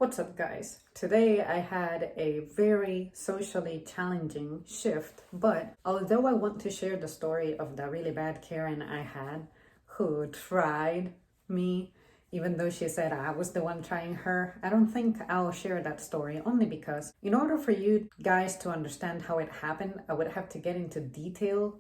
What's up, guys? Today I had a very socially challenging shift, but although I want to share the story of the really bad Karen I had who tried me, even though she said I was the one trying her, I don't think I'll share that story only because in order for you guys to understand how it happened, I would have to get into detail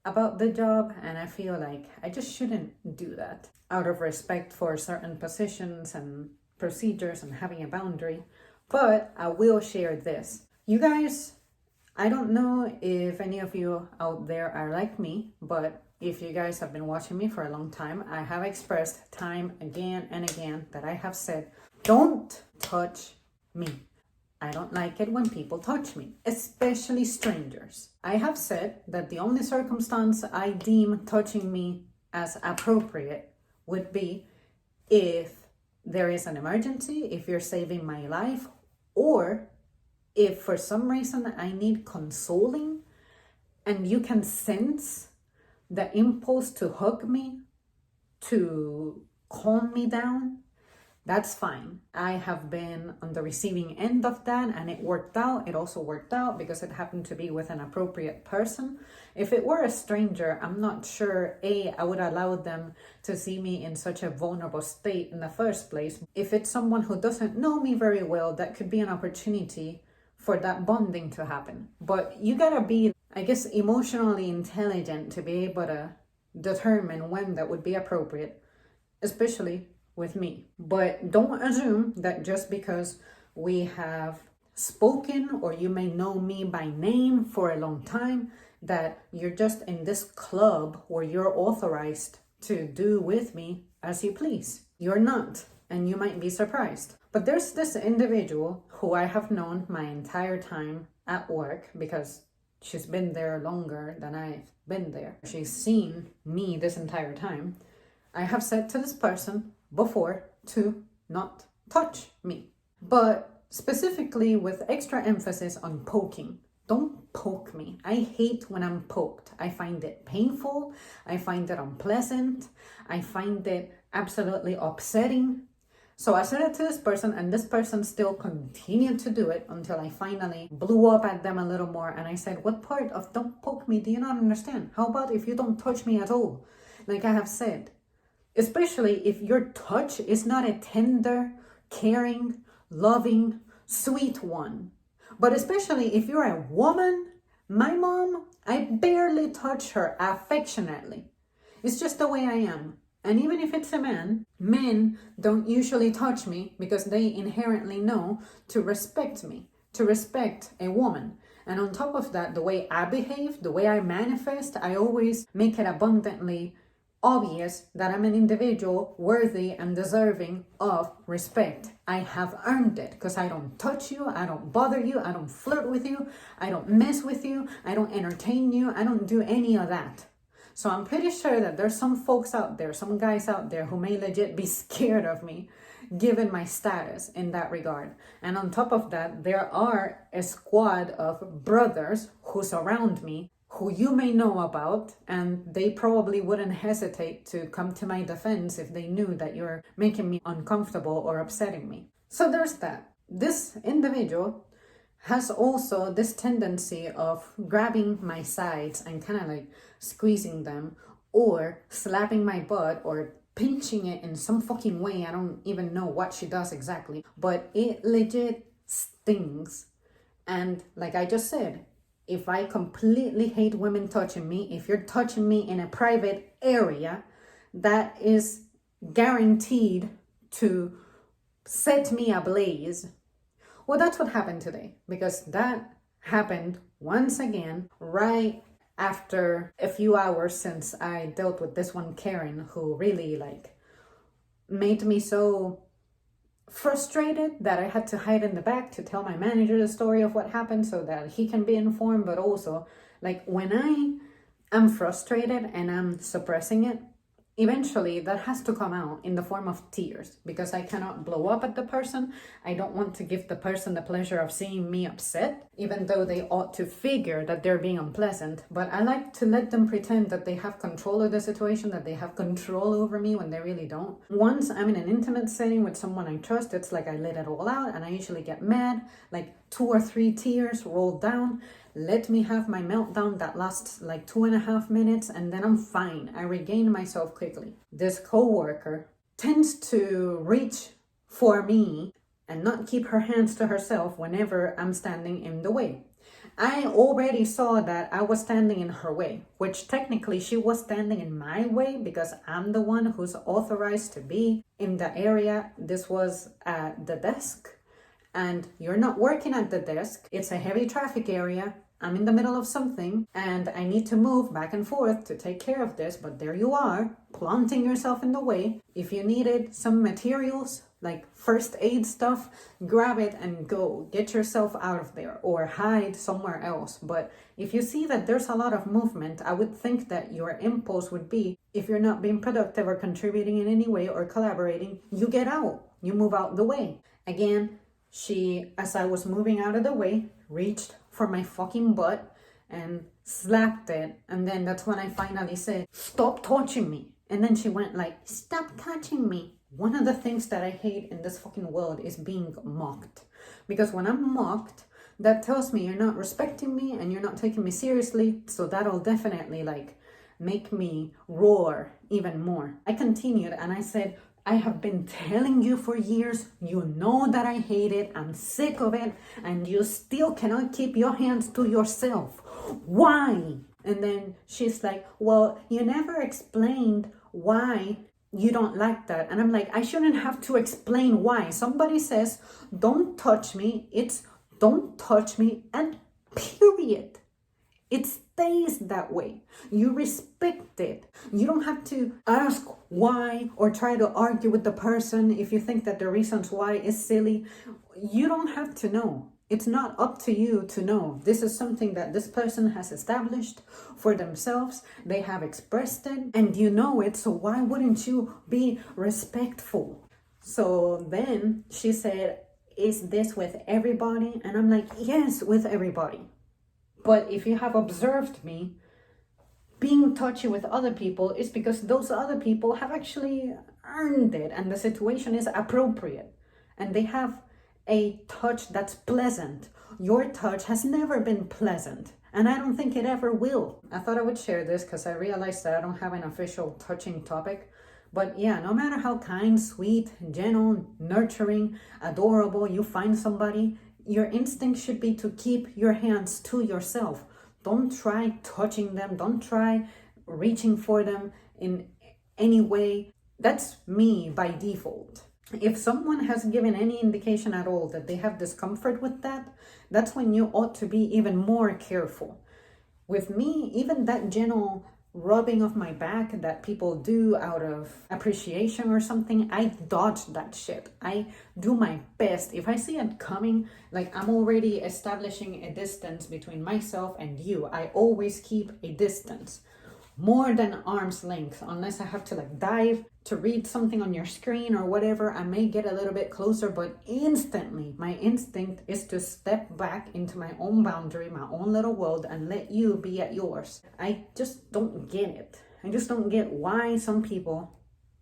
about the job, and I feel like I just shouldn't do that out of respect for certain positions and procedures and having a boundary. But I will share this. You guys, I don't know if any of you out there are like me, but if you guys have been watching me for a long time, I have expressed time again and again that I have said, don't touch me. I don't like it when people touch me, especially strangers. I have said that the only circumstance I deem touching me as appropriate would be if there is an emergency, if you're saving my life, or if for some reason I need consoling and you can sense the impulse to hug me, to calm me down, that's fine. I have been on the receiving end of that and it worked out. It also worked out because it happened to be with an appropriate person. If it were a stranger, I'm not sure, I would allow them to see me in such a vulnerable state in the first place. If it's someone who doesn't know me very well, that could be an opportunity for that bonding to happen. But you gotta be, I guess, emotionally intelligent to be able to determine when that would be appropriate, especially with me. But don't assume that just because we have spoken or you may know me by name for a long time that you're just in this club where you're authorized to do with me as you please. You're not, and you might be surprised. But there's this individual who I have known my entire time at work because she's been there longer than I've been there. She's seen me this entire time. I have said to this person before to not touch me, but specifically with extra emphasis on poking. Don't poke me. I hate when I'm poked. I find it painful. I find it unpleasant. I find it absolutely upsetting. So I said it to this person, and this person still continued to do it until I finally blew up at them a little more. And I said, what part of don't poke me do you not understand? How about if you don't touch me at all? Like I have said, especially if your touch is not a tender, caring, loving, sweet one. But especially if you're a woman, my mom, I barely touch her affectionately. It's just the way I am. And even if it's a man, men don't usually touch me because they inherently know to respect me, to respect a woman. And on top of that, the way I behave, the way I manifest, I always make it abundantly obvious that I'm an individual worthy and deserving of respect. I have earned it because I don't touch you, I don't bother you, I don't flirt with you, I don't mess with you, I don't entertain you, I don't do any of that. So I'm pretty sure that there's some folks out there, some guys out there who may legit be scared of me given my status in that regard. And on top of that, there are a squad of brothers who surround me who you may know about, and they probably wouldn't hesitate to come to my defense if they knew that you're making me uncomfortable or upsetting me. So there's that. This individual has also this tendency of grabbing my sides and kind of like squeezing them or slapping my butt or pinching it in some fucking way. I don't even know what she does exactly, but it legit stings. And like I just said, if I completely hate women touching me, if you're touching me in a private area, that is guaranteed to set me ablaze. Well, that's what happened today, because that happened once again right after a few hours since I dealt with this one Karen who really made me so frustrated that I had to hide in the back to tell my manager the story of what happened so that he can be informed. But also, when I am frustrated and I'm suppressing it, eventually that has to come out in the form of tears, because I cannot blow up at the person. I don't want to give the person the pleasure of seeing me upset, even though they ought to figure that they're being unpleasant. But I like to let them pretend that they have control of the situation, that they have control over me, when they really don't. Once I'm in an intimate setting with someone I trust, it's like I let it all out, and I usually get mad, like 2 or 3 tears roll down. Let me have my meltdown that lasts like 2.5 minutes, and then I'm fine. I regain myself quickly. This coworker tends to reach for me and not keep her hands to herself whenever I'm standing in the way. I already saw that I was standing in her way, which technically she was standing in my way because I'm the one who's authorized to be in the area. This was at the desk, and you're not working at the desk. It's a heavy traffic area. I'm in the middle of something and I need to move back and forth to take care of this, but there you are, planting yourself in the way. If you needed some materials, like first aid stuff, grab it and go. Get yourself out of there or hide somewhere else. But if you see that there's a lot of movement, I would think that your impulse would be, if you're not being productive or contributing in any way or collaborating, you get out. You move out the way. Again, she, as I was moving out of the way, reached for my fucking butt and slapped it. And then that's when I finally said, stop touching me. And then she went like, stop touching me. One of the things that I hate in this fucking world is being mocked. Because when I'm mocked, that tells me you're not respecting me and you're not taking me seriously. So that'll definitely like make me roar even more. I continued and I said, I have been telling you for years, you know that I hate it, I'm sick of it, and you still cannot keep your hands to yourself. Why? And then she's like, well, you never explained why you don't like that. And I'm like, I shouldn't have to explain why. Somebody says, don't touch me, it's don't touch me, and period. It stays that way. You respect it. You don't have to ask why or try to argue with the person if you think that the reasons why is silly. You don't have to know. It's not up to you to know. This is something that this person has established for themselves. They have expressed it and you know it. So why wouldn't you be respectful? So then she said, is this with everybody? And I'm like, yes, with everybody. But if you have observed me being touchy with other people, it's because those other people have actually earned it and the situation is appropriate and they have a touch that's pleasant. Your touch has never been pleasant and I don't think it ever will. I thought I would share this because I realized that I don't have an official touching topic. But yeah, no matter how kind, sweet, gentle, nurturing, adorable you find somebody, your instinct should be to keep your hands to yourself. Don't try touching them. Don't try reaching for them in any way. That's me by default. If someone has given any indication at all that they have discomfort with that, that's when you ought to be even more careful. With me, even that gentle rubbing of my back that people do out of appreciation or something, I dodge that shit. I do my best. If I see it coming, like I'm already establishing a distance between myself and you, I always keep a distance. More than arm's length, unless I have to like dive to read something on your screen or whatever, I may get a little bit closer, but instantly my instinct is to step back into my own boundary, my own little world, and let you be at yours. I just don't get it. I just don't get why some people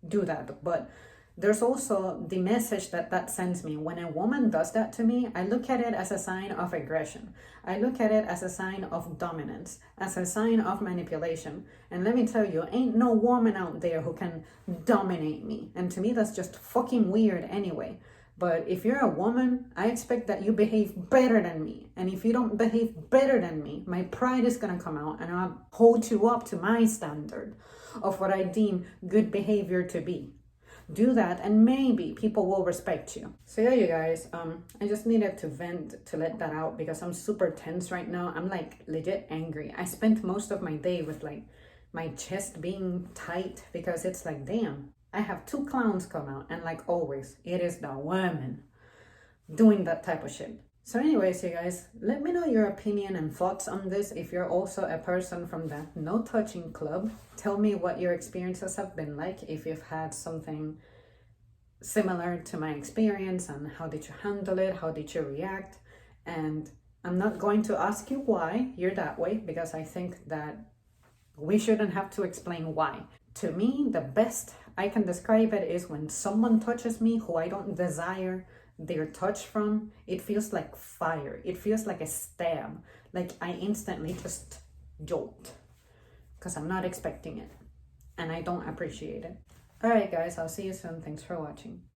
do that. But there's also the message that sends me. When a woman does that to me, I look at it as a sign of aggression. I look at it as a sign of dominance, as a sign of manipulation. And let me tell you, ain't no woman out there who can dominate me. And to me, that's just fucking weird anyway. But if you're a woman, I expect that you behave better than me. And if you don't behave better than me, my pride is gonna come out and I'll hold you up to my standard of what I deem good behavior to be. Do that and maybe people will respect you. So yeah, you guys, I just needed to vent, to let that out because I'm super tense right now. I'm like legit angry. I spent most of my day with like my chest being tight because it's like, damn, I have 2 clowns come out and like always, it is the women doing that type of shit. So anyways, you guys, let me know your opinion and thoughts on this. If you're also a person from the no touching club, tell me what your experiences have been like. If you've had something similar to my experience, and how did you handle it? How did you react? And I'm not going to ask you why you're that way, because I think that we shouldn't have to explain why. To me, the best I can describe it is when someone touches me who I don't desire their touch from, it feels like fire. It feels like a stab. Like I instantly just jolt because I'm not expecting it and I don't appreciate it. All right, guys, I'll see you soon. Thanks for watching.